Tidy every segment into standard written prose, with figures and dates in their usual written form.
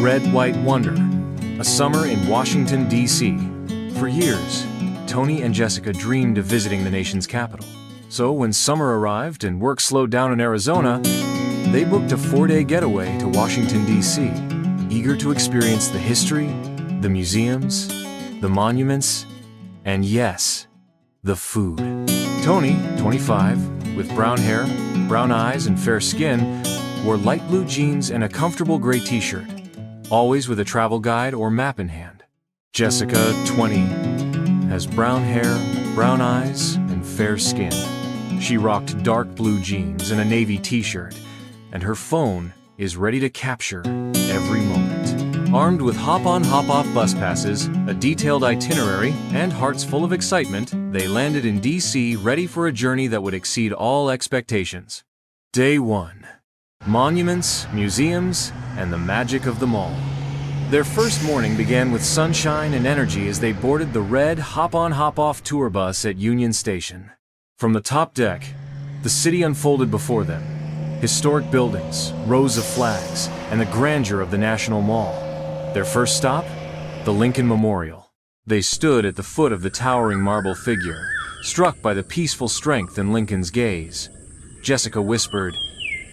Red, White Wonder, a summer in Washington, D.C. For years, Tony and Jessica dreamed of visiting the nation's capital. So when summer arrived and work slowed down in Arizona, they booked a 4-day getaway to Washington, D.C., eager to experience the history, the museums, the monuments, and yes, the food. Tony, 25, with brown hair, brown eyes, and fair skin, wore light blue jeans and a comfortable gray t-shirt, always with a travel guide or map in hand. Jessica, 20, has brown hair, brown eyes, and fair skin. She rocked dark blue jeans and a navy t-shirt, and her phone is ready to capture every moment. Armed with hop-on, hop-off bus passes, a detailed itinerary, and hearts full of excitement, they landed in D.C. ready for a journey that would exceed all expectations. Day 1. Monuments, museums, and the magic of them all. Their first morning began with sunshine and energy as they boarded the red hop-on, hop-off tour bus at Union Station. From the top deck, the city unfolded before them. Historic buildings, rows of flags, and the grandeur of the National Mall. Their first stop? The Lincoln Memorial. They stood at the foot of the towering marble figure, struck by the peaceful strength in Lincoln's gaze. Jessica whispered,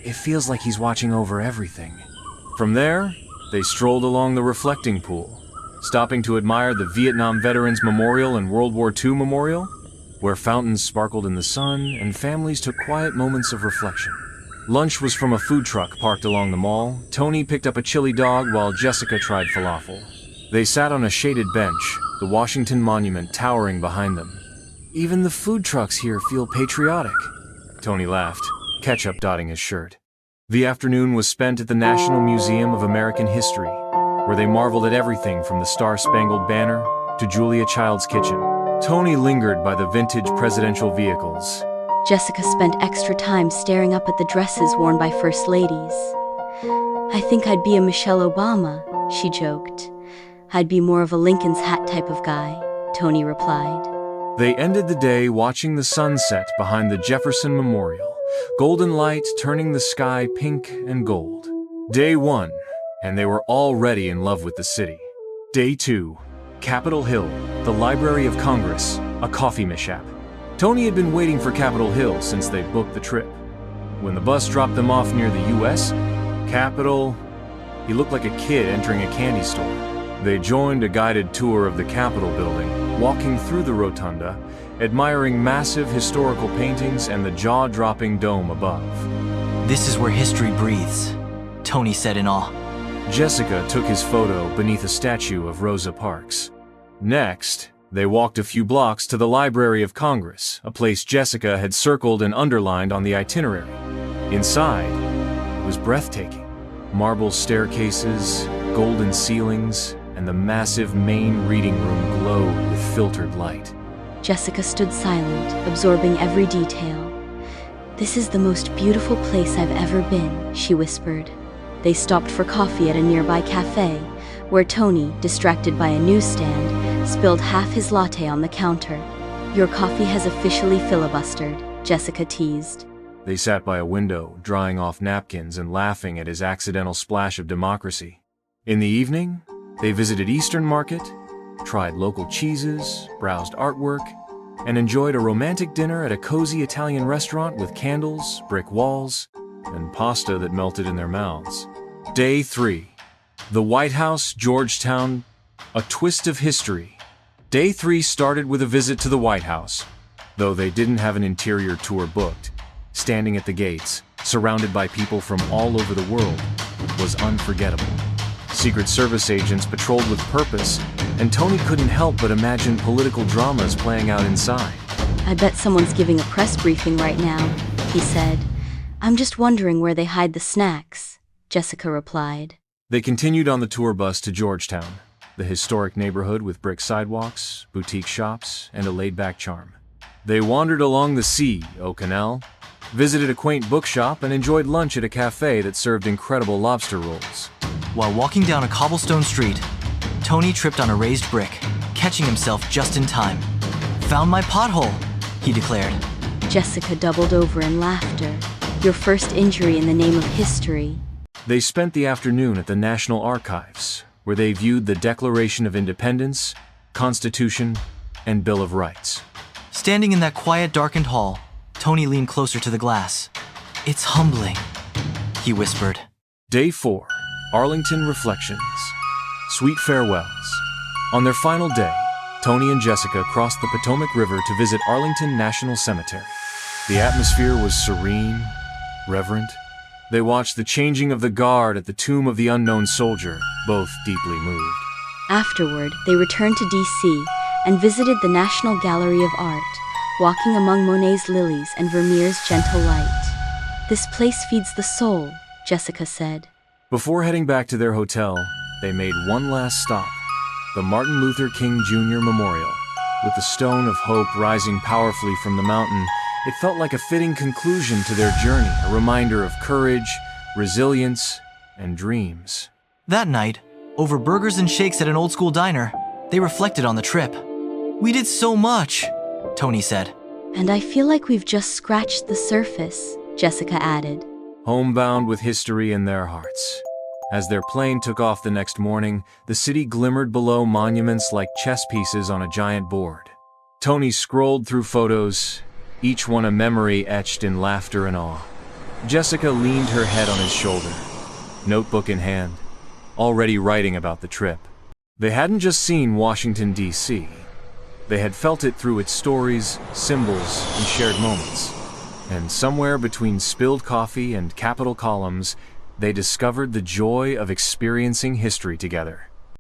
"It feels like he's watching over everything." From there, they strolled along the reflecting pool, stopping to admire the Vietnam Veterans Memorial and World War II Memorial, where fountains sparkled in the sun and families took quiet moments of reflection. Lunch was from a food truck parked along the mall. Tony picked up a chili dog while Jessica tried falafel. They sat on a shaded bench, the Washington Monument towering behind them. "Even the food trucks here feel patriotic," Tony laughed, ketchup dotting his shirt. The afternoon was spent at the National Museum of American History, where they marveled at everything from the Star-Spangled Banner to Julia Child's kitchen. Tony lingered by the vintage presidential vehicles. Jessica spent extra time staring up at the dresses worn by first ladies. "I think I'd be a Michelle Obama," she joked. "I'd be more of a Lincoln's hat type of guy," Tony replied. They ended the day watching the sunset behind the Jefferson Memorial, golden light turning the sky pink and gold. Day 1, and they were already in love with the city. Day 2, Capitol Hill, the Library of Congress, a coffee mishap. Tony had been waiting for Capitol Hill since they booked the trip. When the bus dropped them off near the U.S. Capitol, he looked like a kid entering a candy store. They joined a guided tour of the Capitol building, walking through the rotunda, admiring massive historical paintings and the jaw-dropping dome above. "This is where history breathes," Tony said in awe. Jessica took his photo beneath a statue of Rosa Parks. Next, they walked a few blocks to the Library of Congress, a place Jessica had circled and underlined on the itinerary. Inside, it was breathtaking. Marble staircases, golden ceilings, and the massive main reading room glowed with filtered light. Jessica stood silent, absorbing every detail. "This is the most beautiful place I've ever been," she whispered. They stopped for coffee at a nearby cafe, where Tony, distracted by a newsstand, spilled half his latte on the counter. "Your coffee has officially filibustered," Jessica teased. They sat by a window, drying off napkins and laughing at his accidental splash of democracy. In the evening, they visited Eastern Market, tried local cheeses, browsed artwork, and enjoyed a romantic dinner at a cozy Italian restaurant with candles, brick walls, and pasta that melted in their mouths. Day 3. The White House, Georgetown, a twist of history. Day 3 started with a visit to the White House, though they didn't have an interior tour booked. Standing at the gates, surrounded by people from all over the world, was unforgettable. Secret Service agents patrolled with purpose, and Tony couldn't help but imagine political dramas playing out inside. "I bet someone's giving a press briefing right now," he said. "I'm just wondering where they hide the snacks," Jessica replied. They continued on the tour bus to Georgetown, the historic neighborhood with brick sidewalks, boutique shops, and a laid-back charm. They wandered along the C.O. Canal, visited a quaint bookshop, and enjoyed lunch at a cafe that served incredible lobster rolls. While walking down a cobblestone street, Tony tripped on a raised brick, catching himself just in time. "Found my pothole," he declared. Jessica doubled over in laughter. "Your first injury in the name of history." They spent the afternoon at the National Archives, where they viewed the Declaration of Independence, Constitution, and Bill of Rights. Standing in that quiet, darkened hall, Tony leaned closer to the glass. "It's humbling," he whispered. Day 4, Arlington Reflections. Sweet farewells. On their final day, Tony and Jessica crossed the Potomac River to visit Arlington National Cemetery. The atmosphere was serene, reverent. They watched the changing of the guard at the tomb of the unknown soldier, both deeply moved. Afterward, they returned to D.C. and visited the National Gallery of Art, walking among Monet's lilies and Vermeer's gentle light. "This place feeds the soul," Jessica said. Before heading back to their hotel, they made one last stop, the Martin Luther King Jr. Memorial. With the stone of hope rising powerfully from the mountain, it felt like a fitting conclusion to their journey, a reminder of courage, resilience, and dreams. That night, over burgers and shakes at an old-school diner, they reflected on the trip. "We did so much," Tony said. "And I feel like we've just scratched the surface," Jessica added. Homebound with history in their hearts. As their plane took off the next morning, the city glimmered below monuments like chess pieces on a giant board. Tony scrolled through photos, each one a memory etched in laughter and awe. Jessica leaned her head on his shoulder, notebook in hand, already writing about the trip. They hadn't just seen Washington, D.C. They had felt it through its stories, symbols, and shared moments. And somewhere between spilled coffee and Capitol columns, they discovered the joy of experiencing history together.